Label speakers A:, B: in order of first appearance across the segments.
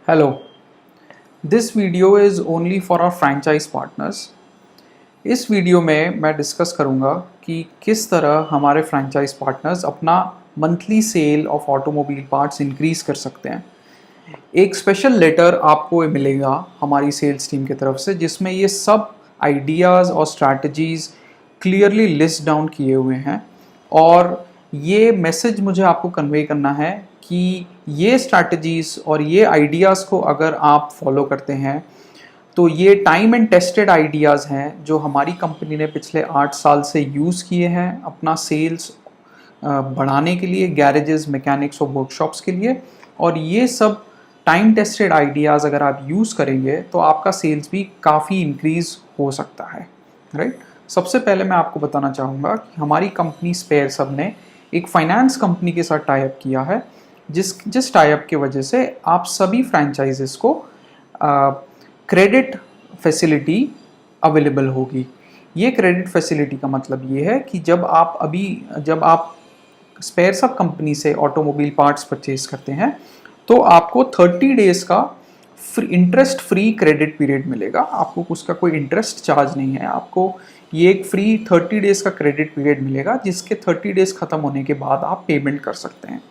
A: Hello, this video is only for our franchise partners. इस video में मैं discuss करूंगा कि किस तरह हमारे फ्रेंचाइज पार्टनर्स अपना monthly cell of automobile parts increase कर सकते हैं। एक स्पेशल लेटर आपको मिलेगा हमारी सेल्स टीम की तरफ से जिसमें ये सब आइडियाज़ और स्ट्रैटेजीज़ क्लियरली लिस्ट डाउन किए हुए हैं और ये मैसेज मुझे आपको कन्वे करना है कि ये स्ट्रैटेजीज़ और ये आइडियाज़ को अगर आप फॉलो करते हैं तो ये टाइम एंड टेस्टेड आइडियाज़ हैं जो हमारी कंपनी ने पिछले 8 साल से यूज़ किए हैं अपना सेल्स बढ़ाने के लिए, गैरेजेस, मैकेनिक्स और वर्कशॉप्स के लिए। और ये सब टाइम टेस्टेड आइडियाज़ अगर आप यूज़ करेंगे तो आपका सेल्स भी काफ़ी इंक्रीज़ हो सकता है, राइट। सबसे पहले मैं आपको बताना चाहूँगा कि हमारी कंपनी स्पेयर सब ने एक फाइनेंस कंपनी के साथ टाई अप किया है जिस टाई अप की वजह से आप सभी फ्रेंचाइजेस को क्रेडिट फैसिलिटी अवेलेबल होगी। ये क्रेडिट फैसिलिटी का मतलब ये है कि जब आप स्पेयर सब कंपनी से ऑटोमोबाइल पार्ट्स परचेज करते हैं तो आपको 30 डेज़ का इंटरेस्ट फ्री क्रेडिट पीरियड मिलेगा। आपको उसका कोई इंटरेस्ट चार्ज नहीं है, आपको ये एक फ्री 30 डेज़ का क्रेडिट पीरियड मिलेगा जिसके 30 डेज़ ख़त्म होने के बाद आप पेमेंट कर सकते हैं।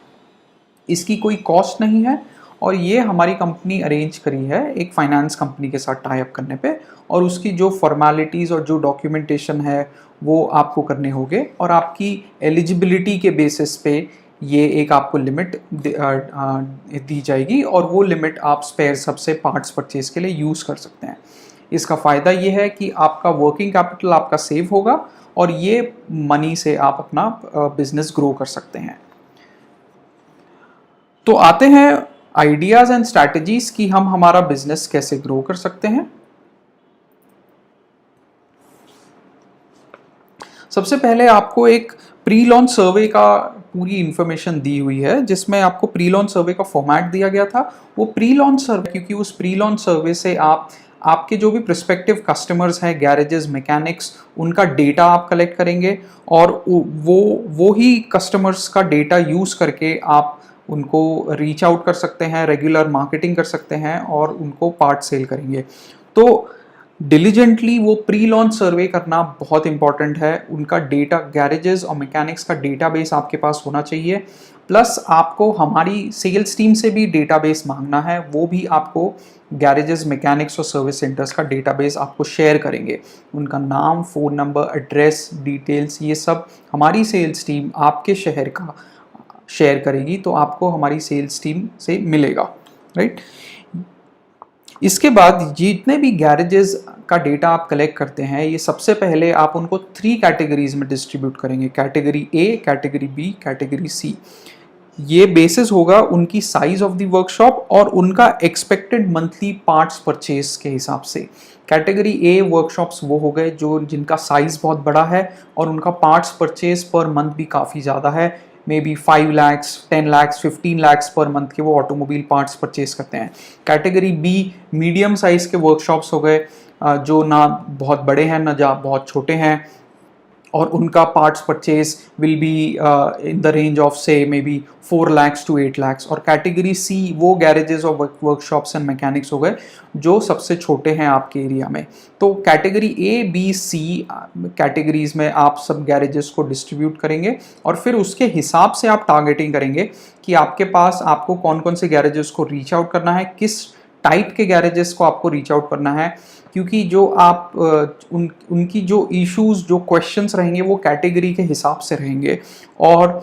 A: इसकी कोई कॉस्ट नहीं है और ये हमारी कंपनी अरेंज करी है एक फाइनेंस कंपनी के साथ टाई अप करने पे, और उसकी जो फॉर्मेलिटीज़ और जो डॉक्यूमेंटेशन है वो आपको करने होंगे और आपकी एलिजिबिलिटी के बेसिस पे ये एक आपको लिमिट दी जाएगी और वो लिमिट आप स्पेयर सबसे पार्ट्स परचेज के लिए यूज़ कर सकते हैं। इसका फ़ायदा ये है कि आपका वर्किंग कैपिटल आपका सेव होगा और ये मनी से आप अपना बिजनेस ग्रो कर सकते हैं। तो आते हैं आइडियाज़ एंड स्ट्रैटेजीज़ कि हम हमारा बिजनेस कैसे ग्रो कर सकते हैं। सबसे पहले आपको एक प्री लॉन्च सर्वे का पूरी इंफॉर्मेशन दी हुई है जिसमें आपको प्री लॉन्च सर्वे का फॉर्मेट दिया गया था। वो प्री लॉन्च सर्वे, क्योंकि उस प्री लॉन्च सर्वे से आपके जो भी प्रोस्पेक्टिव कस्टमर्स हैं, गैरेजेस, मैकेनिक्स, उनका डेटा आप कलेक्ट करेंगे और वो ही कस्टमर्स का डेटा यूज़ करके आप उनको रीच आउट कर सकते हैं, रेगुलर मार्केटिंग कर सकते हैं और उनको पार्ट सेल करेंगे। तो डिलीजेंटली वो प्री लॉन्च सर्वे करना बहुत इंपॉर्टेंट है। उनका डेटा, गैरेजेस और मैकेनिक्स का डेटाबेस आपके पास होना चाहिए। प्लस आपको हमारी सेल्स टीम से भी डेटाबेस मांगना है, वो भी आपको गैरेजेस, मैकेनिक्स और सर्विस सेंटर्स का डेटाबेस आपको शेयर करेंगे। उनका नाम, फ़ोन नंबर, एड्रेस, डिटेल्स, ये सब हमारी सेल्स टीम आपके शहर का शेयर करेगी तो आपको हमारी सेल्स टीम से मिलेगा, राइट। इसके बाद जितने भी गैरेजेस का डेटा आप कलेक्ट करते हैं ये सबसे पहले आप उनको 3 कैटेगरीज में डिस्ट्रीब्यूट करेंगे, category A, category B, category C. ये बेसिस होगा उनकी साइज ऑफ द वर्कशॉप और उनका एक्सपेक्टेड मंथली पार्ट्स परचेज के हिसाब से। कैटेगरी ए वर्कशॉप्स वो हो गए जिनका साइज बहुत बड़ा है और उनका पार्ट्स परचेज पर मंथ भी काफ़ी ज़्यादा है, may be 5 lakhs, 10 lakhs, 15 lakhs per month के वो ऑटोमोबाइल पार्ट्स परचेज करते हैं। कैटेगरी बी मीडियम साइज के वर्कशॉप्स हो गए जो ना बहुत बड़े हैं ना बहुत छोटे हैं और उनका parts purchase will be in the range of से may be 4 lakhs to 8 lakhs। और कैटेगरी सी वो गैरेजेस और वर्कशॉप्स एंड मैकेनिक्स हो गए जो सबसे छोटे हैं आपके एरिया में। तो category A, B, C categories में आप सब गैरेजेस को डिस्ट्रीब्यूट करेंगे और फिर उसके हिसाब से आप टारगेटिंग करेंगे कि आपको कौन कौन से गैरेजेस को रीच आउट करना है, किस टाइप के गैरेजेस को आपको रीच आउट करना है, क्योंकि जो आप उनकी जो इश्यूज, जो क्वेश्चंस रहेंगे वो कैटेगरी के हिसाब से रहेंगे और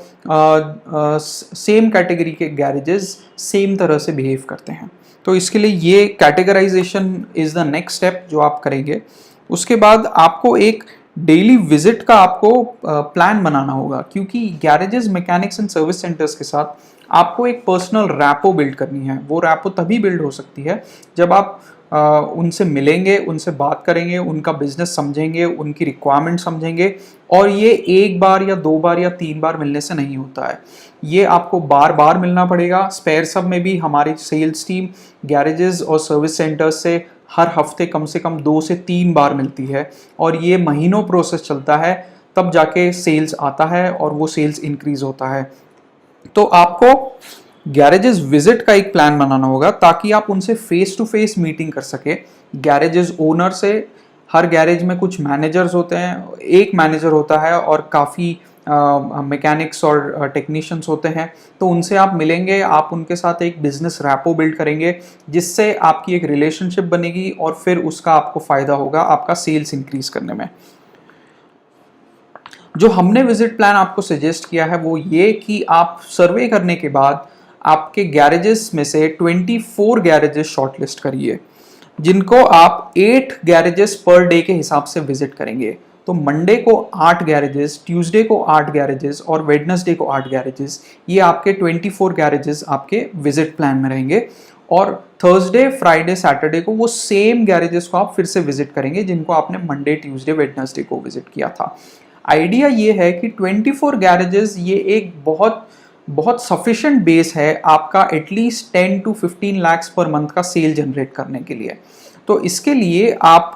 A: सेम कैटेगरी के गैरेजेस सेम तरह से बिहेव करते हैं। तो इसके लिए ये categorisation is the next step जो आप करेंगे। उसके बाद आपको एक डेली विजिट का आपको प्लान बनाना होगा, क्योंकि garages, mechanics and service centres के साथ आपको एक पर्सनल रैपो बिल्ड करनी है। वो रैपो तभी बिल्ड हो सकती है जब आप उनसे मिलेंगे, उनसे बात करेंगे, उनका बिजनेस समझेंगे, उनकी रिक्वायरमेंट समझेंगे। और ये एक बार या 2 बार या 3 बार मिलने से नहीं होता है, ये आपको बार बार मिलना पड़ेगा। स्पेयर सब में भी हमारी सेल्स टीम गैरेजेस और सर्विस सेंटर्स से हर हफ्ते कम से कम 2 से 3 बार मिलती है और ये महीनों प्रोसेस चलता है, तब जाके सेल्स आता है और वो सेल्स इंक्रीज होता है। तो आपको गैरेजेस विजिट का एक प्लान बनाना होगा ताकि आप उनसे फेस टू फेस मीटिंग कर सके। गैरेजेस ओनर से, हर गैरेज में कुछ मैनेजर्स होते हैं, एक मैनेजर होता है और काफ़ी मैकेनिक्स और टेक्नीशियंस होते हैं, तो उनसे आप मिलेंगे, आप उनके साथ एक बिजनेस रैपो बिल्ड करेंगे जिससे आपकी एक रिलेशनशिप बनेगी और फिर उसका आपको फ़ायदा होगा आपका सेल्स इंक्रीज करने में। जो हमने विजिट प्लान आपको सजेस्ट किया है वो ये कि आप सर्वे करने के बाद आपके गैरेजेस में से 24 गैरेजेस शॉर्टलिस्ट करिए जिनको आप 8 गैरेजेस पर डे के हिसाब से विजिट करेंगे। तो मंडे को 8 गैरेजेस, ट्यूसडे को 8 गैरेजेस और वेडनेसडे को 8 गैरेजेस, ये आपके 24 गैरेजेस आपके विजिट प्लान में रहेंगे। और थर्सडे, फ्राइडे, सैटरडे को वो सेम गैरेजेस को आप फिर से विजिट करेंगे जिनको आपने मंडे, ट्यूसडे, वेडनेसडे को विजिट किया था। आइडिया ये है कि 24 गैरेजेस ये एक बहुत बहुत सफिशिएंट बेस है आपका at least 10 to 15 lakhs per month का सेल जनरेट करने के लिए। तो इसके लिए आप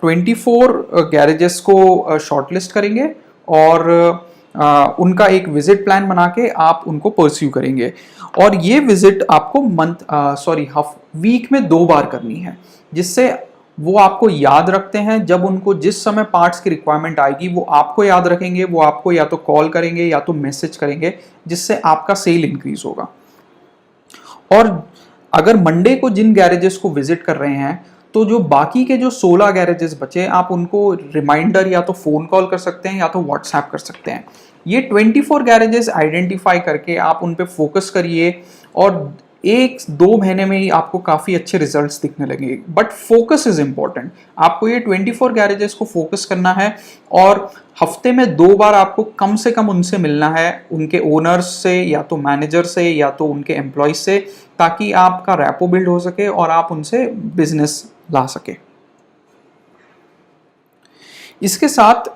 A: 24 गैरेजेस को शॉर्टलिस्ट करेंगे और उनका एक विजिट प्लान बना के आप उनको परस्यू करेंगे। और ये विजिट आपको वीक में 2 बार करनी है जिससे वो आपको याद रखते हैं। जब उनको जिस समय पार्ट्स की रिक्वायरमेंट आएगी वो आपको याद रखेंगे, वो आपको या तो कॉल करेंगे या तो मैसेज करेंगे जिससे आपका सेल इंक्रीज होगा। और अगर मंडे को जिन गैरेजेस को विजिट कर रहे हैं तो जो बाकी के जो 16 गैरेजेस बचे आप उनको रिमाइंडर या तो फोन कॉल कर सकते हैं या तो व्हाट्सएप कर सकते हैं। ये 24 गैरेजेस आइडेंटिफाई करके आप उन पे फोकस करिए और 1-2 महीने में ही आपको काफ़ी अच्छे रिजल्ट्स दिखने लगेंगे। But focus is important. आपको ये 24 गैरेजेस को फोकस करना है और हफ्ते में 2 बार आपको कम से कम उनसे मिलना है, उनके ओनर्स से या तो मैनेजर से या तो उनके एम्प्लॉयज से, ताकि आपका रैपो बिल्ड हो सके और आप उनसे बिजनेस ला सके। इसके साथ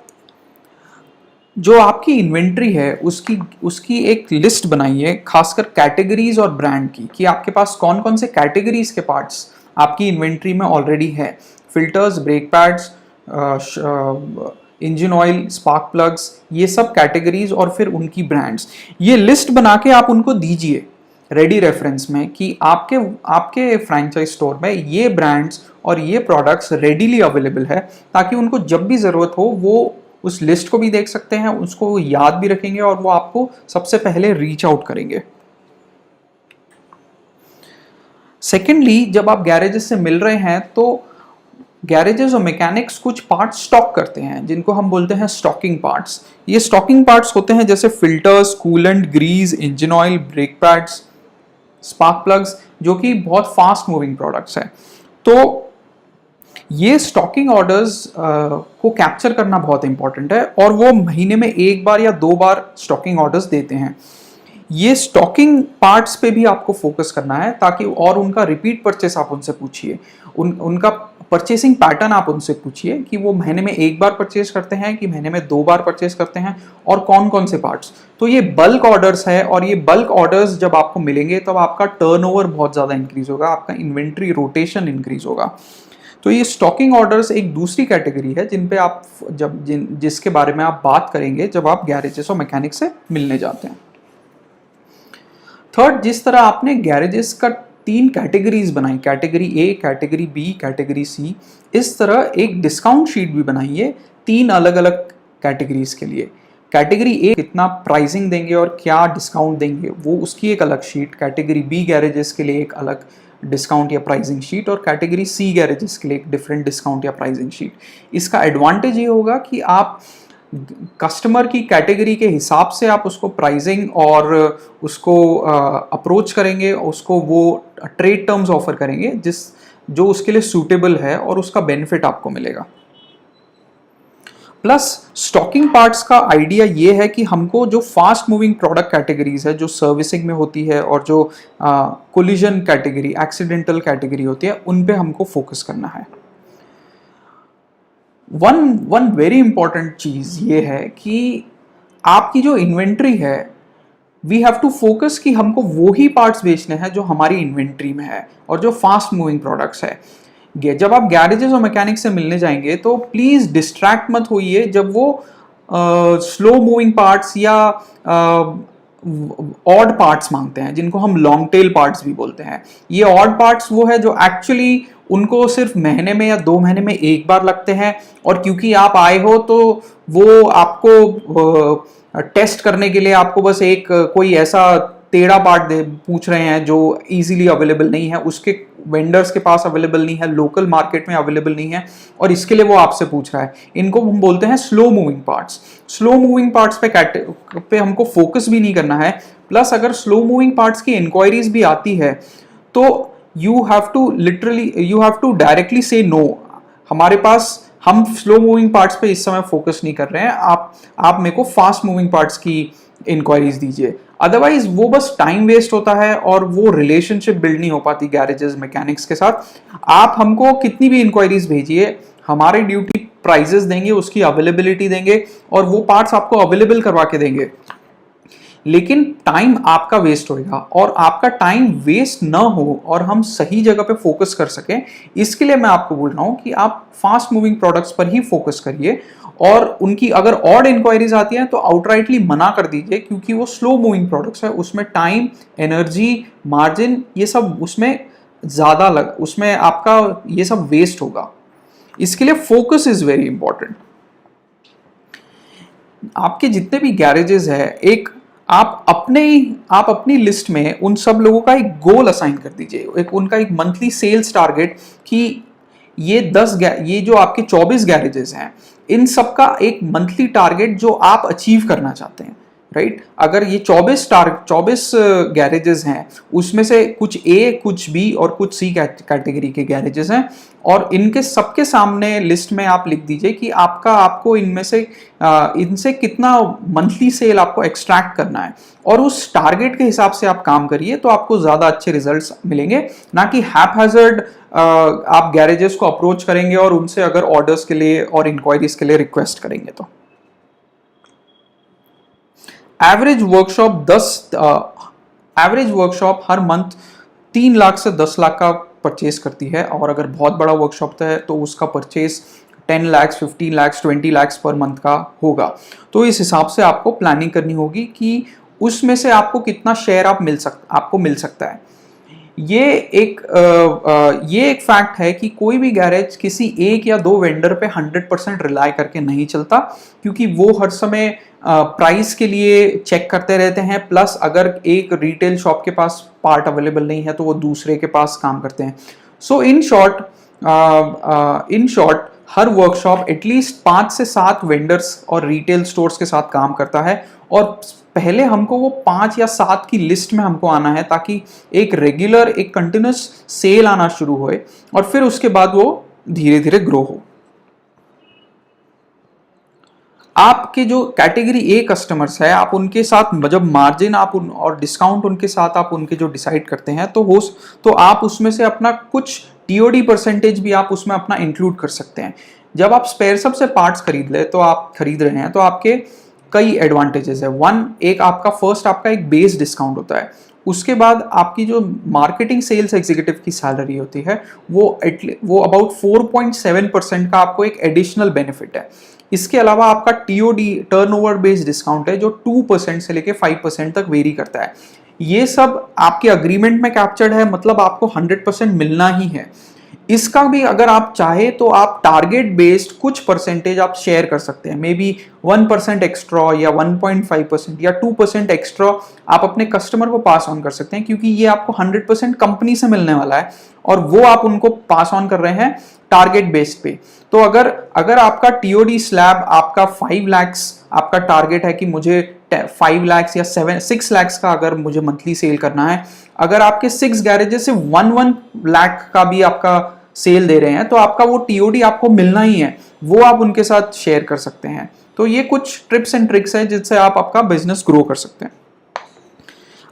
A: जो आपकी इन्वेंट्री है उसकी एक लिस्ट बनाइए, खासकर कैटेगरीज और ब्रांड की, कि आपके पास कौन कौन से कैटेगरीज के पार्ट्स आपकी इन्वेंट्री में ऑलरेडी है। Filters, brake pads, engine oil, spark plugs, ये सब कैटेगरीज और फिर उनकी ब्रांड्स। ये लिस्ट बना के आप उनको दीजिए रेडी रेफरेंस में कि आपके फ्रेंचाइज स्टोर में ये ब्रांड्स और ये प्रोडक्ट्स रेडीली अवेलेबल है, ताकि उनको जब भी ज़रूरत हो वो उस लिस्ट को भी देख सकते हैं, उसको याद भी रखेंगे और वो आपको सबसे पहले रीच आउट करेंगे। सेकेंडली, जब आप गैरेजेस से मिल रहे हैं तो गैरेजेस और मैकेनिक्स कुछ पार्ट्स स्टॉक करते हैं जिनको हम बोलते हैं स्टॉकिंग पार्ट्स। ये स्टॉकिंग पार्ट्स होते हैं जैसे filters, coolant, grease, engine oil, brake pads, spark plugs, जो कि बहुत फास्ट मूविंग प्रोडक्ट्स हैं। तो ये स्टॉकिंग ऑर्डर्स को कैप्चर करना बहुत इंपॉर्टेंट है और वो महीने में 1 बार या 2 बार स्टॉकिंग ऑर्डर्स देते हैं। ये स्टॉकिंग पार्ट्स पे भी आपको फोकस करना है ताकि, और उनका रिपीट परचेस आप उनसे पूछिए, उनका परचेसिंग पैटर्न आप उनसे पूछिए कि वो महीने में 1 बार परचेस करते हैं कि महीने में 2 बार परचेस करते हैं और कौन कौन से पार्ट्स। तो ये बल्क ऑर्डर्स है और ये बल्क ऑर्डर्स जब आपको मिलेंगे तब आपका टर्नओवर बहुत ज़्यादा इंक्रीज होगा, आपका इन्वेंट्री रोटेशन इंक्रीज होगा। तो ये स्टॉकिंग ऑर्डर्स एक दूसरी कैटेगरी है जिन पे आप जिसके बारे में आप बात करेंगे जब आप गैरेजेस और मैकेनिक से मिलने जाते हैं। थर्ड, जिस तरह आपने गैरेजेस का 3 कैटेगरीज बनाई, category A, category B, category C, इस तरह एक डिस्काउंट शीट भी बनाइए 3 अलग अलग कैटेगरीज के लिए। कैटेगरी ए कितना प्राइसिंग देंगे और क्या डिस्काउंट देंगे वो उसकी एक अलग शीट, कैटेगरी बी गैरेजेस के लिए एक अलग डिस्काउंट या प्राइसिंग शीट और कैटेगरी सी गैरेजेस के लिए एक डिफरेंट डिस्काउंट या प्राइसिंग शीट। इसका एडवांटेज ये होगा कि आप कस्टमर की कैटेगरी के हिसाब से आप उसको प्राइसिंग और उसको अप्रोच करेंगे, उसको वो ट्रेड टर्म्स ऑफर करेंगे जो उसके लिए सूटेबल है और उसका बेनिफिट आपको मिलेगा। प्लस स्टॉकिंग पार्ट्स का आइडिया ये है कि हमको जो फास्ट मूविंग प्रोडक्ट कैटेगरीज है जो सर्विसिंग में होती है और जो कोलिजन कैटेगरी, एक्सीडेंटल कैटेगरी होती है, उन पे हमको फोकस करना है। वन वेरी इंपॉर्टेंट चीज ये है कि आपकी जो इन्वेंट्री है, वी हैव टू फोकस कि हमको वो ही पार्ट्स बेचने हैं जो हमारी इन्वेंट्री में है और जो फास्ट मूविंग प्रोडक्ट्स है। जब आप गैरेजेस और मैकेनिक से मिलने जाएंगे तो प्लीज डिस्ट्रैक्ट मत होइए जब वो स्लो मूविंग पार्ट्स या ऑड पार्ट्स मांगते हैं, जिनको हम लॉन्ग टेल पार्ट्स भी बोलते हैं। ये ऑड पार्ट्स वो है जो एक्चुअली उनको सिर्फ महीने में या 2 महीने में एक बार लगते हैं, और क्योंकि आप आए हो तो वो आपको टेस्ट करने के लिए आपको बस एक कोई ऐसा टेढ़ा पार्ट दे पूछ रहे हैं जो इजीली अवेलेबल नहीं है, उसके वेंडर्स के पास अवेलेबल नहीं है, लोकल मार्केट में अवेलेबल नहीं है, और इसके लिए वो आपसे पूछ रहा है। इनको हम बोलते हैं slow moving parts. Slow moving parts पे हमको फोकस भी नहीं करना है, प्लस अगर स्लो मूविंग पार्ट्स की इंक्वायरीज भी आती है तो यू हैव टू डायरेक्टली से नो। हमारे पास, हम स्लो मूविंग पार्ट्स पे इस समय फोकस नहीं कर रहे हैं, आप मेरे को फास्ट मूविंग पार्ट्स की इंक्वायरीज दीजिए। अदरवाइज वो बस टाइम वेस्ट होता है और वो रिलेशनशिप बिल्ड नहीं हो पाती गैरेजेस मैकेनिक्स के साथ। आप हमको कितनी भी इंक्वायरीज भेजिए, हमारे ड्यूटी प्राइजेस देंगे, उसकी अवेलेबिलिटी देंगे, और वो पार्ट्स आपको अवेलेबल करवा के देंगे, लेकिन टाइम आपका वेस्ट होएगा। और आपका टाइम वेस्ट ना हो और हम सही जगह पे फोकस कर सकें, इसके लिए मैं आपको बोल रहा हूं कि आप फास्ट मूविंग प्रोडक्ट्स पर ही फोकस करिए, और उनकी अगर ऑड इंक्वायरीज आती हैं तो आउटराइटली मना कर दीजिए, क्योंकि वो स्लो मूविंग प्रोडक्ट्स है, उसमें टाइम, एनर्जी, मार्जिन, ये सब उसमें उसमें आपका ये सब वेस्ट होगा। इसके लिए फोकस इज वेरी इंपॉर्टेंट। आपके जितने भी गैरेजेस है, एक आप अपनी लिस्ट में उन सब लोगों का एक गोल असाइन कर दीजिए, एक उनका एक मंथली सेल्स टारगेट, कि ये जो आपके 24 गैरेजेस हैं, इन सब का एक मंथली टारगेट जो आप अचीव करना चाहते हैं, राइट। अगर ये 24 गैरेजेस हैं, उसमें से कुछ ए, कुछ बी और कुछ सी कैटेगरी के गैरेजेस हैं, और इनके सबके सामने लिस्ट में आप लिख दीजिए कि आपको इनसे कितना मंथली सेल आपको एक्सट्रैक्ट करना है, और उस टारगेट के हिसाब से आप काम करिए, तो आपको ज्यादा अच्छे रिजल्ट्स मिलेंगे। ना कि हैपहैजर्ड आप गैरेजेस को अप्रोच करेंगे और उनसे अगर ऑर्डर्स के लिए और इंक्वायरीज के लिए रिक्वेस्ट करेंगे। तो एवरेज वर्कशॉप हर मंथ 3 लाख से 10 लाख का परचेज करती है, और अगर बहुत बड़ा वर्कशॉप है तो उसका purchase 10 lakh, 15 lakh, 20 lakh per month का होगा। तो इस हिसाब से आपको प्लानिंग करनी होगी कि उसमें से आपको कितना शेयर आपको मिल सकता है। ये एक फैक्ट है कि कोई भी गैरेज किसी एक या दो वेंडर पे 100% रिलाई करके नहीं चलता, क्योंकि वो हर समय प्राइस के लिए चेक करते रहते हैं, प्लस अगर एक रिटेल शॉप के पास पार्ट अवेलेबल नहीं है तो वो दूसरे के पास काम करते हैं। सो इन शॉर्ट हर वर्कशॉप एटलीस्ट 5 से 7 वेंडर्स और रिटेल स्टोर्स के साथ काम करता है, और पहले हमको वो 5 या 7 की लिस्ट में हमको आना है, ताकि एक रेगुलर, एक कंटिन्यूस सेल आना शुरू होए, और फिर उसके बाद वो धीरे धीरे ग्रो हो। आपके जो कैटेगरी ए कस्टमर्स है, आप उनके साथ जब मार्जिन और डिस्काउंट उनके साथ आप उनके जो डिसाइड करते हैं, तो आप उसमें से अपना कुछ टीओडी परसेंटेज भी आप उसमें अपना इंक्लूड कर सकते हैं। जब आप स्पेयर सब से पार्ट्स खरीद रहे हैं तो आपके कई एडवांटेजेस है। आपका एक बेस डिस्काउंट होता है, उसके बाद आपकी जो मार्केटिंग सेल्स एग्जीक्यूटिव की सैलरी होती है वो अबाउट 4.7% का आपको एक एडिशनल बेनिफिट है। इसके अलावा आपका टीओडी, टर्नओवर बेस्ड डिस्काउंट है, जो 2% से लेके 5% तक वेरी करता है। ये सब आपके अग्रीमेंट में कैप्चर्ड है, मतलब आपको 100% मिलना ही है। इसका भी अगर आप चाहे तो आप टारगेट बेस्ड कुछ परसेंटेज आप शेयर कर सकते हैं, मे बी 1% एक्स्ट्रा या 1.5% या 2% एक्स्ट्रा आप अपने कस्टमर को पास ऑन कर सकते हैं, क्योंकि ये आपको 100% कंपनी से मिलने वाला है, और वो आप उनको पास ऑन कर रहे हैं टारगेट बेस्ड पे। तो अगर आपका टीओडी स्लैब आपका 5 लाख आपका टारगेट है कि मुझे 5 लाख या 6 लाख का अगर मुझे मंथली सेल करना है, अगर आपके 6 गैरेजेस से 1 लाख का भी आपका सेल दे रहे हैं, तो आपका वो टीओडी आपको मिलना ही है, वो आप उनके साथ शेयर कर सकते हैं। तो ये कुछ ट्रिप्स एंड ट्रिक्स है जिससे आप आपका बिजनेस ग्रो कर सकते हैं।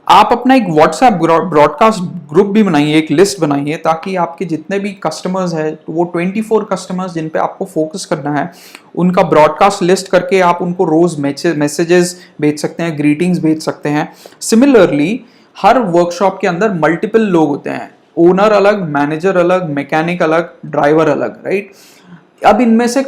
A: आप अपना एक व्हाट्सएप ब्रॉडकास्ट ग्रुप भी बनाइए, एक लिस्ट बनाइए, ताकि आपके जितने भी कस्टमर्स हैं, तो वो 24 कस्टमर्स जिन पे आपको फोकस करना है, उनका ब्रॉडकास्ट लिस्ट करके आप उनको रोज मैसेजेस भेज सकते हैं, ग्रीटिंग्स भेज सकते हैं। सिमिलरली हर वर्कशॉप के अंदर मल्टीपल लोग होते हैं, ओनर अलग, मैनेजर अलग, मैकेनिक अलग, ड्राइवर अलग, राइट। अब इनमें से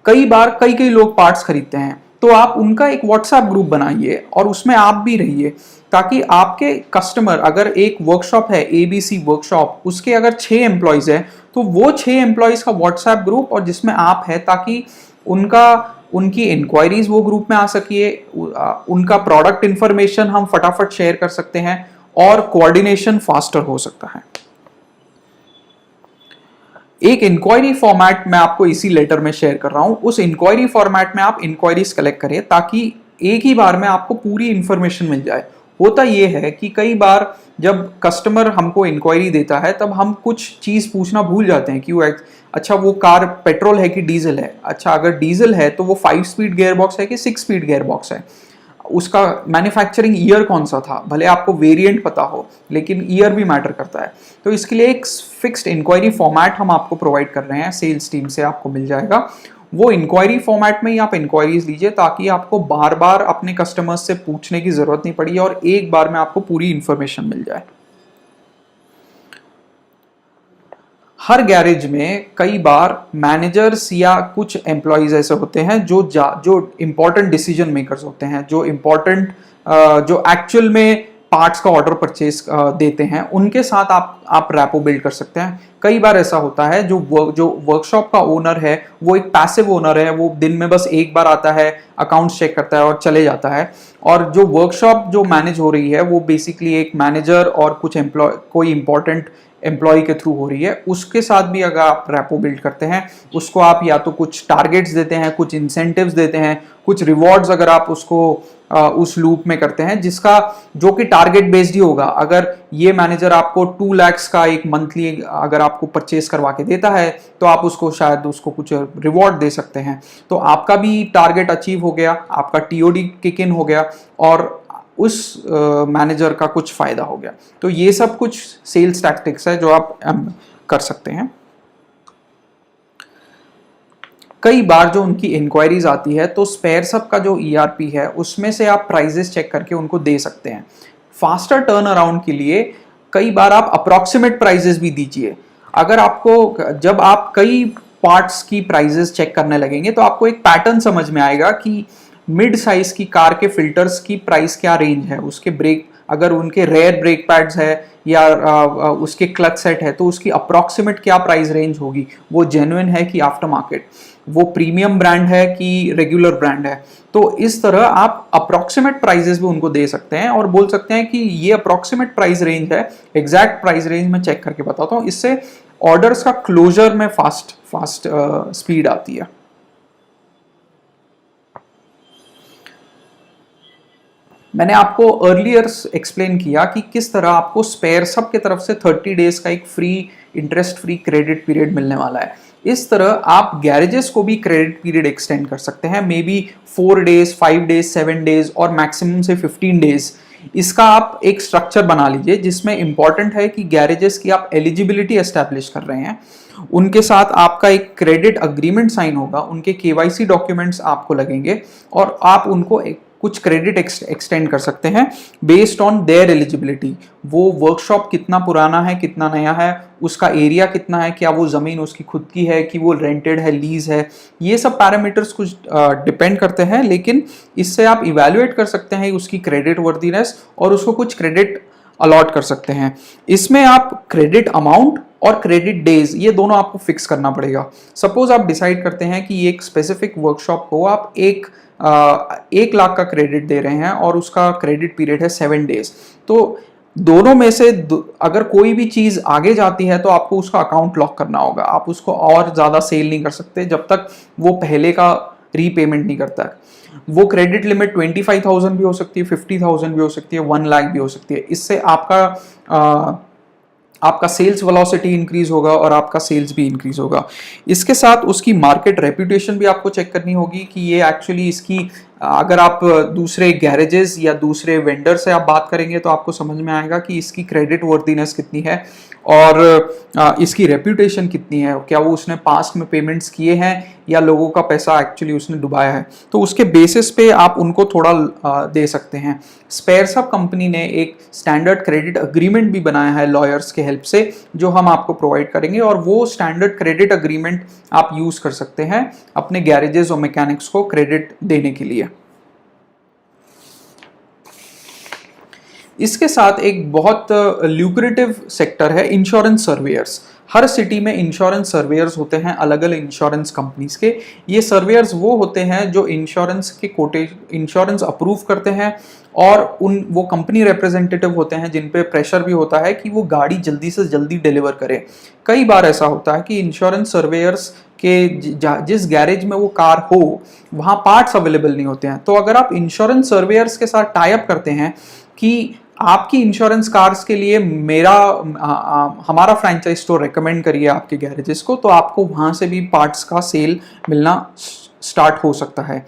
A: कई बार कई लोग पार्ट्स खरीदते हैं, तो आप उनका एक व्हाट्सएप ग्रुप बनाइए और उसमें आप भी रहिए, ताकि आपके कस्टमर, अगर एक वर्कशॉप है ABC वर्कशॉप, उसके अगर 6 एम्प्लॉयज है तो वो 6 एम्प्लॉयज का व्हाट्सएप ग्रुप और जिसमें आप है, ताकि उनकी इंक्वायरीज वो ग्रुप में आ सकिए, उनका प्रोडक्ट इंफॉर्मेशन हम फटाफट शेयर कर सकते हैं और कोऑर्डिनेशन फास्टर हो सकता है। एक इंक्वायरी फॉर्मेट मैं आपको इसी लेटर में शेयर कर रहा हूं। उस इंक्वायरी फॉर्मेट में आप इंक्वायरीज कलेक्ट करें ताकि एक ही बार में आपको पूरी इंफॉर्मेशन मिल जाए। होता यह है कि कई बार जब कस्टमर हमको इंक्वायरी देता है तब हम कुछ चीज पूछना भूल जाते हैं कि वो अच्छा वो कार पेट्रोल है कि डीजल है, अच्छा अगर डीजल है तो वो 5 स्पीड गियर बॉक्स है कि 6 स्पीड गियर बॉक्स है, उसका मैन्युफैक्चरिंग ईयर कौन सा था, भले आपको वेरिएंट पता हो लेकिन ईयर भी मैटर करता है। तो इसके लिए एक फिक्स्ड इंक्वायरी फॉर्मेट हम आपको प्रोवाइड कर रहे हैं, सेल्स टीम से आपको मिल जाएगा। वो इंक्वायरी फॉर्मेट में ही आप इंक्वायरीज लीजिए ताकि आपको बार बार अपने कस्टमर्स से पूछने की जरूरत नहीं पड़ी और एक बार में आपको पूरी इंफॉर्मेशन मिल जाए। हर गैरेज में कई बार मैनेजर्स या कुछ एम्प्लॉयज ऐसे होते हैं जो इंपॉर्टेंट डिसीजन मेकर्स होते हैं, जो एक्चुअल में पार्ट्स का ऑर्डर परचेज देते हैं, उनके साथ आप रैपो बिल्ड कर सकते हैं। कई बार ऐसा होता है जो वर्कशॉप का ओनर है वो एक पैसिव ओनर है, वो दिन में बस एक बार आता है, अकाउंट्स चेक करता है और चले जाता है, और जो वर्कशॉप जो मैनेज हो रही है वो बेसिकली एक मैनेजर और कुछ कोई इंपॉर्टेंट एम्प्लॉय के थ्रू हो रही है। उसके साथ भी अगर आप रैपो बिल्ड करते हैं, उसको आप या तो कुछ टारगेट्स देते हैं, कुछ इंसेंटिव्स देते हैं, कुछ रिवॉर्ड्स अगर आप उसको उस लूप में करते हैं जो कि टारगेट बेस्ड ही होगा। अगर ये मैनेजर आपको 2 लाख का एक मंथली अगर आपको परचेस करवा के देता है तो आप उसको कुछ रिवॉर्ड दे सकते हैं, तो आपका भी टारगेट अचीव हो गया, आपका TOD किक इन हो गया और उस मैनेजर का कुछ फायदा हो गया। तो ये सब कुछ सेल्स टैक्टिक्स है जो आप कर सकते हैं। कई बार जो उनकी इंक्वायरीज आती है तो स्पेयर सब का जो ERP है उसमें से आप प्राइजेस चेक करके उनको दे सकते हैं। फास्टर टर्न अराउंड के लिए कई बार आप अप्रॉक्सीमेट प्राइजेस भी दीजिए। जब आप कई पार्ट्स की प्राइजेस चेक करने लगेंगे तो आपको एक पैटर्न समझ में आएगा कि मिड साइज की कार के फिल्टर्स की प्राइस क्या रेंज है, उसके ब्रेक, अगर उनके रेयर ब्रेक पैड्स है या उसके क्लच सेट है तो उसकी अप्रॉक्सीमेट क्या प्राइस रेंज होगी, वो जेन्युइन है कि आफ्टर मार्केट, वो प्रीमियम ब्रांड है कि रेगुलर ब्रांड है। तो इस तरह आप अप्रॉक्सीमेट प्राइजेस भी उनको दे सकते हैं और बोल सकते हैं कि ये अप्रॉक्सीमेट प्राइस रेंज है, एग्जैक्ट प्राइस रेंज मैं चेक करके बताता हूँ। इससे ऑर्डर्स का क्लोजर में फास्ट स्पीड आती है। मैंने आपको अर्लियर एक्सप्लेन किया कि किस तरह आपको स्पेयर सब के तरफ से 30 डेज का एक इंटरेस्ट फ्री क्रेडिट पीरियड मिलने वाला है। इस तरह आप गैरेजेस को भी क्रेडिट पीरियड एक्सटेंड कर सकते हैं, मे बी 4 डेज, 5 डेज, 7 डेज और मैक्सिमम से 15 डेज। इसका आप एक स्ट्रक्चर बना लीजिए जिसमें इंपॉर्टेंट है कि गैरेजेस की आप एलिजिबिलिटी एस्टैब्लिश कर रहे हैं, उनके साथ आपका एक क्रेडिट अग्रीमेंट साइन होगा, उनके KYC डॉक्यूमेंट्स आपको लगेंगे और आप उनको कुछ क्रेडिट एक्सटेंड कर सकते हैं बेस्ड ऑन देयर एलिजिबिलिटी। वो वर्कशॉप कितना पुराना है, कितना नया है, उसका एरिया कितना है, क्या वो ज़मीन उसकी खुद की है कि वो रेंटेड है, लीज है, ये सब पैरामीटर्स कुछ डिपेंड करते हैं, लेकिन इससे आप इवैल्यूएट कर सकते हैं उसकी क्रेडिट वर्दीनेस और उसको कुछ क्रेडिट अलॉट कर सकते हैं। इसमें आप क्रेडिट अमाउंट और क्रेडिट डेज ये दोनों आपको फिक्स करना पड़ेगा। सपोज आप डिसाइड करते हैं कि एक स्पेसिफिक वर्कशॉप को आप 1 लाख का क्रेडिट दे रहे हैं और उसका क्रेडिट पीरियड है 7 डेज, तो दोनों में से अगर कोई भी चीज आगे जाती है तो आपको उसका अकाउंट लॉक करना होगा। आप उसको और ज्यादा सेल नहीं कर सकते जब तक वो पहले का रीपेमेंट नहीं करता है। वो क्रेडिट लिमिट 25,000 भी हो सकती है, 50,000 भी हो सकती है, 1 लाख भी हो सकती है। इससे आपका सेल्स वेलोसिटी इंक्रीज होगा और आपका सेल्स भी इंक्रीज होगा। इसके साथ उसकी मार्केट रेपुटेशन भी आपको चेक करनी होगी कि ये एक्चुअली इसकी, अगर आप दूसरे गैरेजेस या दूसरे वेंडर से आप बात करेंगे तो आपको समझ में आएगा कि इसकी क्रेडिट वर्दीनेस कितनी है और इसकी रेपुटेशन कितनी है, क्या वो उसने पास्ट में पेमेंट्स किए हैं या लोगों का पैसा एक्चुअली उसने डुबाया है। तो उसके बेसिस पे आप उनको थोड़ा दे सकते हैं। स्पेयर सब कंपनी ने एक स्टैंडर्ड क्रेडिट अग्रीमेंट भी बनाया है लॉयर्स के हेल्प से, जो हम आपको प्रोवाइड करेंगे और वो स्टैंडर्ड क्रेडिट अग्रीमेंट आप यूज कर सकते हैं अपने गैरेजेस और मैकेनिक्स को क्रेडिट देने के लिए। इसके साथ एक बहुत ल्यूक्रेटिव सेक्टर है इंश्योरेंस सर्वेयर्स। हर सिटी में इंश्योरेंस सर्वेयर्स होते हैं अलग अलग इंश्योरेंस कंपनीज के। ये सर्वेयर्स वो होते हैं जो इंश्योरेंस अप्रूव करते हैं, और वो कंपनी रिप्रेजेंटेटिव होते हैं जिन पे प्रेशर भी होता है कि वो गाड़ी जल्दी से जल्दी डिलीवर करे। कई बार ऐसा होता है कि इंश्योरेंस सर्वेयर्स के जिस गैरेज में वो कार हो वहाँ पार्ट्स अवेलेबल नहीं होते हैं। तो अगर आप इंश्योरेंस सर्वेयर्स के साथ टाई अप करते हैं कि आपकी इंश्योरेंस कार्स के लिए हमारा फ्रेंचाइज स्टोर रेकमेंड करिए आपके गैरेजेस को, तो आपको वहाँ से भी पार्ट्स का सेल मिलना स्टार्ट हो सकता है।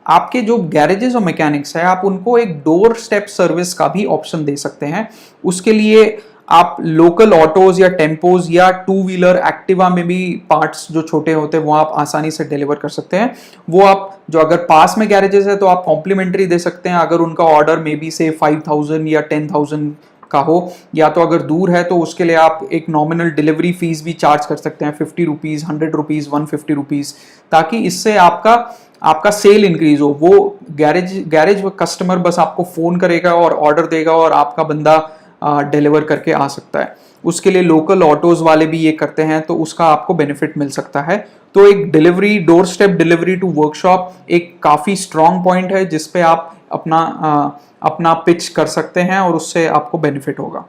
A: आपके जो गैरेजेस और मैकेनिक्स है, आप उनको एक डोर स्टेप सर्विस का भी ऑप्शन दे सकते हैं। उसके लिए आप लोकल ऑटोज या टेम्पोज या टू व्हीलर एक्टिवा में भी पार्ट्स जो छोटे होते हैं वो आप आसानी से डिलीवर कर सकते हैं। वो आप जो अगर पास में गैरेजेस है तो आप कॉम्प्लीमेंट्री दे सकते हैं अगर उनका ऑर्डर मे बी से 5,000 या 10,000 का हो, या तो अगर दूर है तो उसके लिए आप एक नॉमिनल डिलीवरी फीस भी चार्ज कर सकते हैं, 50 रुपीज़, 100 रुपीज़, 150 रुपीज़, ताकि इससे आपका सेल इंक्रीज हो। वो गैरेज कस्टमर बस आपको फोन करेगा और ऑर्डर देगा और आपका बंदा डिलीवर करके आ सकता है। उसके लिए लोकल ऑटोज वाले भी ये करते हैं, तो उसका आपको बेनिफिट मिल सकता है। तो एक delivery, doorstep delivery to workshop एक काफ़ी स्ट्रॉन्ग पॉइंट है जिस पे आप अपना पिच कर सकते हैं और उससे आपको बेनिफिट होगा।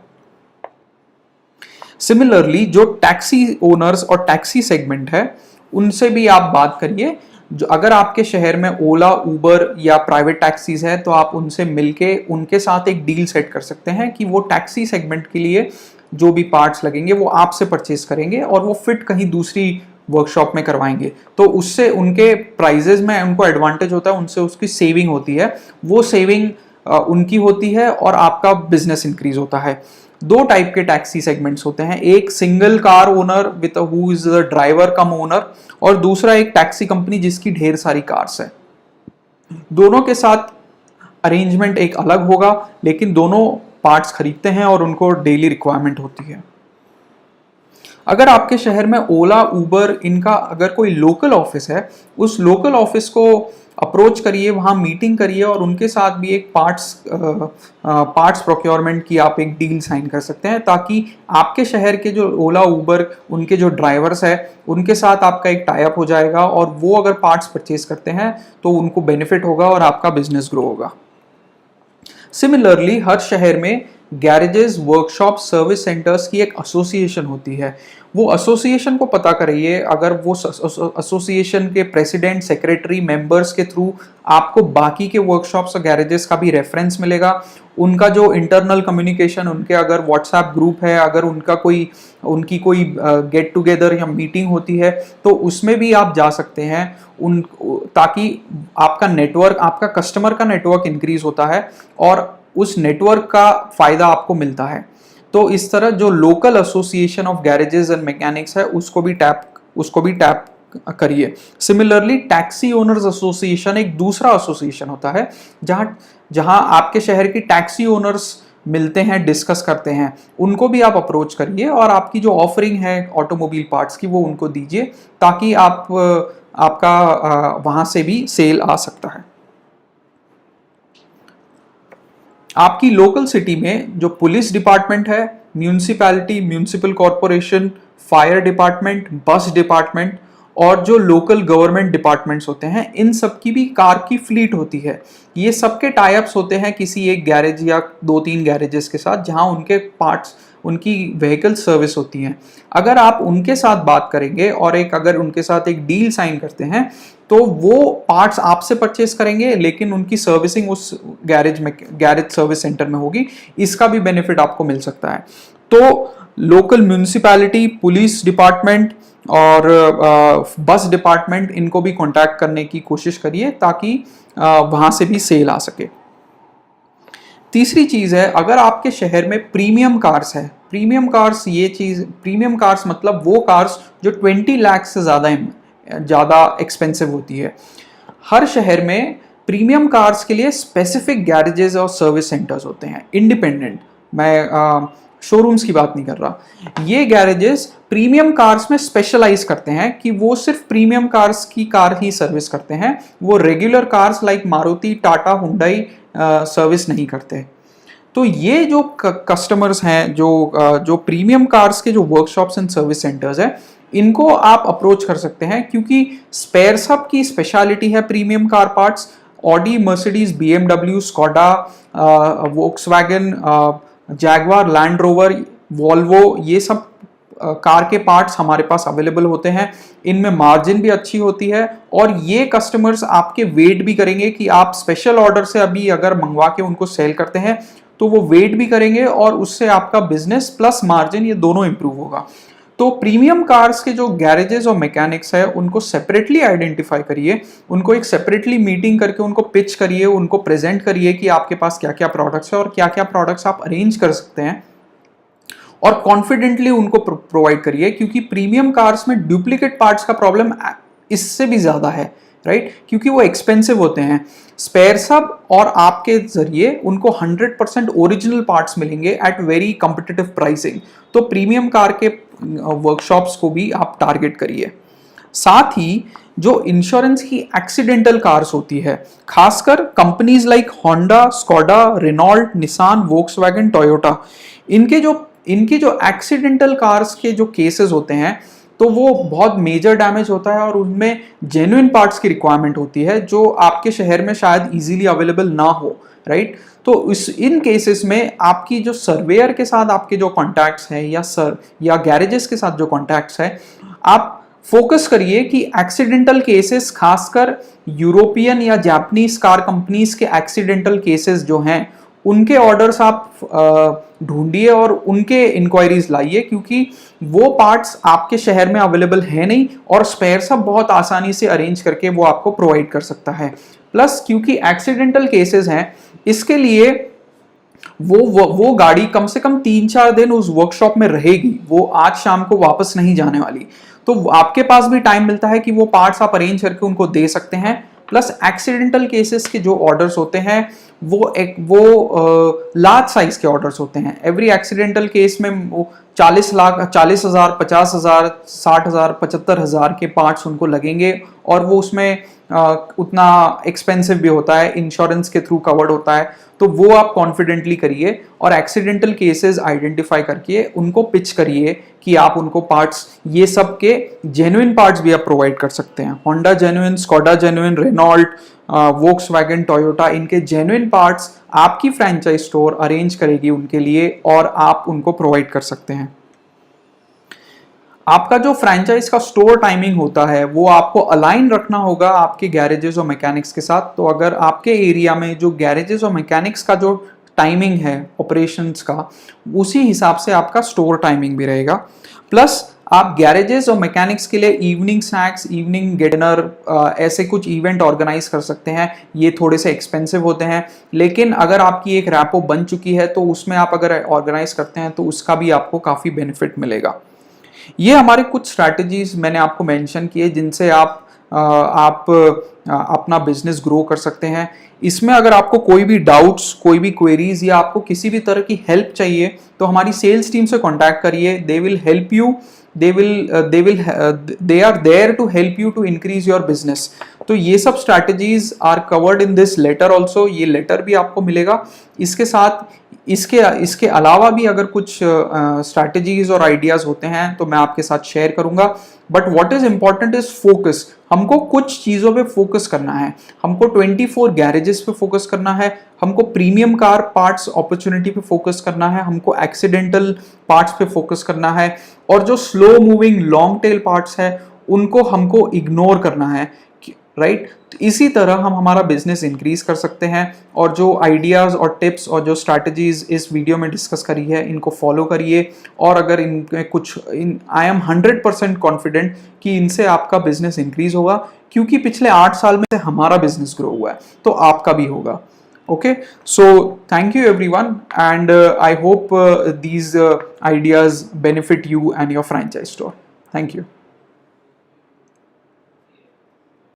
A: सिमिलरली जो टैक्सी ओनर्स और टैक्सी सेगमेंट है उनसे भी आप बात करिए। जो अगर आपके शहर में ओला, उबर या प्राइवेट टैक्सीज है तो आप उनसे मिलके उनके साथ एक डील सेट कर सकते हैं कि वो टैक्सी सेगमेंट के लिए जो भी पार्ट्स लगेंगे वो आपसे परचेज करेंगे और वो फिट कहीं दूसरी वर्कशॉप में करवाएंगे। तो उससे उनके प्राइजेज में उनको एडवांटेज होता है, उनसे उसकी सेविंग होती है, वो सेविंग उनकी होती है और आपका बिजनेस इंक्रीज होता है। दो टाइप के टैक्सी सेगमेंट्स होते हैं, एक single car owner with who is the driver come owner, और दूसरा एक टैक्सी कंपनी जिसकी ढेर सारी कार्स है। दोनों के साथ अरेंजमेंट एक अलग होगा, लेकिन दोनों पार्ट्स खरीदते हैं और उनको डेली रिक्वायरमेंट होती है। अगर आपके शहर में ओला, उबर, इनका अगर कोई लोकल ऑफिस है, उस लोकल ऑफिस को अप्रोच करिए, वहाँ मीटिंग करिए और उनके साथ भी एक पार्ट्स प्रोक्योरमेंट की आप एक डील साइन कर सकते हैं, ताकि आपके शहर के जो ओला, उबर, उनके जो ड्राइवर्स है उनके साथ आपका एक टाई अप हो जाएगा और वो अगर पार्ट्स परचेज करते हैं तो उनको बेनिफिट होगा और आपका बिजनेस ग्रो होगा। सिमिलरली हर शहर में गैरेजेस, वर्कशॉप, सर्विस सेंटर्स की एक एसोसिएशन होती है। वो एसोसिएशन को पता करिए, अगर वो एसोसिएशन के प्रेसिडेंट, सेक्रेटरी, मेंबर्स के थ्रू आपको बाकी के वर्कशॉप्स और गैरेजेस का भी रेफरेंस मिलेगा। उनका जो इंटरनल कम्युनिकेशन, उनके अगर व्हाट्सएप ग्रुप है, अगर उनकी कोई गेट टुगेदर या मीटिंग होती है तो उसमें भी आप जा सकते हैं ताकि आपका नेटवर्क, आपका कस्टमर का नेटवर्क इंक्रीज होता है और उस नेटवर्क का फायदा आपको मिलता है। तो इस तरह जो local association of garages and mechanics है उसको भी टैप करिए। सिमिलरली टैक्सी ओनर्स एसोसिएशन एक दूसरा एसोसिएशन होता है जहां आपके शहर की टैक्सी ओनर्स मिलते हैं, डिस्कस करते हैं। उनको भी आप अप्रोच करिए और आपकी जो ऑफरिंग है ऑटोमोबाइल पार्ट्स की वो उनको दीजिए, ताकि आपका वहां से भी सेल आ सकता है। आपकी लोकल सिटी में जो पुलिस डिपार्टमेंट है, municipality, municipal corporation, fire department, बस डिपार्टमेंट और जो लोकल गवर्नमेंट डिपार्टमेंट्स होते हैं, इन सब की भी कार की फ्लीट होती है। ये सबके टाई अप्स होते हैं किसी एक गैरेज या 2-3 गैरेजेस के साथ, जहां उनके पार्ट्स, उनकी व्हीकल सर्विस होती हैं। अगर आप उनके साथ बात करेंगे और अगर उनके साथ एक डील साइन करते हैं तो वो पार्ट्स आपसे परचेस करेंगे, लेकिन उनकी सर्विसिंग उस गैरेज सर्विस सेंटर में होगी। इसका भी बेनिफिट आपको मिल सकता है। तो लोकल म्यूनिसिपैलिटी, पुलिस डिपार्टमेंट और बस डिपार्टमेंट, इनको भी कांटेक्ट करने की कोशिश करिए ताकि वहां से भी सेल आ सके। तीसरी चीज है, अगर आपके शहर में प्रीमियम कार्स है, प्रीमियम कार्स मतलब वो कार्स जो 20 लाख से ज़्यादा एक्सपेंसिव होती है। हर शहर में प्रीमियम कार्स के लिए स्पेसिफिक गैरेजेस और सर्विस सेंटर्स होते हैं, इंडिपेंडेंट। मैं शोरूम्स की बात नहीं कर रहा। ये गैरेजेस प्रीमियम कार्स में स्पेशलाइज करते हैं कि वो सिर्फ प्रीमियम कार्स की कार ही सर्विस करते हैं, वो regular cars like Maruti, Tata, Hyundai service नहीं करते। तो ये जो कस्टमर्स हैं, जो प्रीमियम कार्स के जो वर्कशॉप्स एंड सर्विस सेंटर्स हैं, इनको आप अप्रोच कर सकते हैं, क्योंकि स्पेयर्स हब की स्पेशलिटी है premium car parts. Audi, Mercedes, BMW, Skoda, Volkswagen, Jaguar, land rover, Volvo, ये सब कार के पार्ट्स हमारे पास अवेलेबल होते हैं। इनमें मार्जिन भी अच्छी होती है, और ये कस्टमर्स आपके वेट भी करेंगे कि आप स्पेशल ऑर्डर से अभी अगर मंगवा के उनको सेल करते हैं तो वो वेट भी करेंगे, और उससे आपका बिजनेस प्लस मार्जिन ये दोनों इंप्रूव होगा। तो प्रीमियम कार्स के जो गैरेजेस और मैकेनिक्स है उनको सेपरेटली आइडेंटिफाई करिए, उनको एक सेपरेटली मीटिंग करके उनको पिच करिए, उनको प्रेजेंट करिए कि आपके पास क्या क्या प्रोडक्ट्स है और क्या क्या प्रोडक्ट्स आप अरेंज कर सकते हैं, और कॉन्फिडेंटली उनको प्रोवाइड करिए, क्योंकि प्रीमियम कार्स में डुप्लीकेट पार्ट्स का प्रॉब्लम इससे भी ज्यादा है, राइट, क्योंकि वो एक्सपेंसिव होते हैं। स्पेयर सब और आपके जरिए उनको 100% ओरिजिनल पार्ट्स मिलेंगे एट वेरी कॉम्पिटिटिव प्राइसिंग। तो प्रीमियम कार के वर्कशॉप्स को भी आप टारगेट करिए। साथ ही जो इंश्योरेंस की एक्सीडेंटल कार्स होती है, खासकर companies like Honda, Skoda, Renault, Nissan, Volkswagen, Toyota, इनके जो एक्सीडेंटल कार्स के जो केसेस होते हैं, तो वो बहुत मेजर डैमेज होता है और उनमें जेन्युइन पार्ट्स की रिक्वायरमेंट होती है जो आपके शहर में शायद इजीली अवेलेबल ना हो, राइट। तो इन केसेस में आपकी जो सर्वेयर के साथ आपके जो कॉन्टैक्ट्स हैं, या गैरेजेस के साथ जो कॉन्टैक्ट्स हैं, आप फोकस करिए कि एक्सीडेंटल केसेस, खासकर यूरोपियन या जापानीज कार कंपनीज के एक्सीडेंटल केसेस जो हैं, उनके ऑर्डर्स आप ढूंढिए और उनके इंक्वायरीज लाइए, क्योंकि वो पार्ट्स आपके शहर में अवेलेबल है नहीं, और स्पेयर सब बहुत आसानी से अरेंज करके वो आपको प्रोवाइड कर सकता है। प्लस क्योंकि एक्सीडेंटल केसेस हैं, इसके लिए वो गाड़ी कम से कम 3-4 दिन उस वर्कशॉप में रहेगी, वो आज शाम को वापस नहीं जाने वाली। तो आपके पास भी टाइम मिलता है कि वो पार्ट्स आप अरेंज करके उनको दे सकते हैं। प्लस एक्सीडेंटल केसेस के जो ऑर्डर्स होते हैं वो लार्ज साइज के ऑर्डर्स होते हैं। एवरी एक्सीडेंटल केस में वो 40,00,000, 40,000, 50,000, 60,000, 75,000 के पार्ट्स उनको लगेंगे, और वो उसमें उतना एक्सपेंसिव भी होता है, इंश्योरेंस के थ्रू कवर्ड होता है। तो वो आप कॉन्फिडेंटली करिए और एक्सीडेंटल केसेस आइडेंटिफाई करके उनको पिच करिए कि आप उनको पार्ट्स, ये सब के जेन्युइन पार्ट्स भी आप प्रोवाइड कर सकते हैं। Honda genuine, Skoda genuine, Renault, Volkswagen, Toyota, इनके जेन्युइन पार्ट्स आपकी फ्रेंचाइज स्टोर अरेंज करेगी उनके लिए, और आप उनको प्रोवाइड कर सकते हैं। आपका जो फ्रेंचाइज का स्टोर टाइमिंग होता है वो आपको अलाइन रखना होगा आपके गैरेजेस और मैकेनिक्स के साथ। तो अगर आपके एरिया में जो गैरेजेस और मैकेनिक्स का जो टाइमिंग है ऑपरेशंस का, उसी हिसाब से आपका स्टोर टाइमिंग भी रहेगा। प्लस आप गैरेजेस और मैकेनिक्स के लिए इवनिंग स्नैक्स, इवनिंग डिनर, ऐसे कुछ इवेंट ऑर्गेनाइज कर सकते हैं। ये थोड़े से एक्सपेंसिव होते हैं, लेकिन अगर आपकी एक रैपो बन चुकी है तो उसमें आप अगर ऑर्गेनाइज करते हैं तो उसका भी आपको काफ़ी बेनिफिट मिलेगा। ये हमारे कुछ स्ट्रैटेजीज मैंने आपको मेंशन किए जिनसे आप अपना बिजनेस ग्रो कर सकते हैं। इसमें अगर आपको कोई भी डाउट्स, कोई भी क्वेरीज या आपको किसी भी तरह की हेल्प चाहिए तो हमारी सेल्स टीम से कांटेक्ट करिए। They will help you, they are there to help you to increase your business। तो ये सब strategies are covered in this letter also, ये लेटर भी आपको मिलेगा। इसके साथ इसके अलावा भी अगर कुछ स्ट्रैटेजीज और आइडियाज होते हैं तो मैं आपके साथ शेयर करूंगा। But what is important is focus. हमको कुछ चीज़ों पे फोकस करना है, हमको 24 गैरेजेस पे फोकस करना है, हमको प्रीमियम कार पार्ट्स अपॉर्चुनिटी पे फोकस करना है, हमको एक्सीडेंटल पार्ट्स पे फोकस करना है, और जो slow moving long tail parts है उनको हमको इग्नोर करना है, राइट। तो इसी तरह हम हमारा बिजनेस इंक्रीज कर सकते हैं। और जो आइडियाज़ और टिप्स और जो स्ट्रैटेजीज इस वीडियो में डिस्कस करी है इनको फॉलो करिए, और अगर इनमें कुछ आई एम 100% कॉन्फिडेंट कि इनसे आपका बिजनेस इंक्रीज होगा, क्योंकि पिछले 8 साल में से हमारा बिजनेस ग्रो हुआ है तो आपका भी होगा। Okay, so thank you everyone, and I hope these ideas benefit you and your franchise store. Thank you.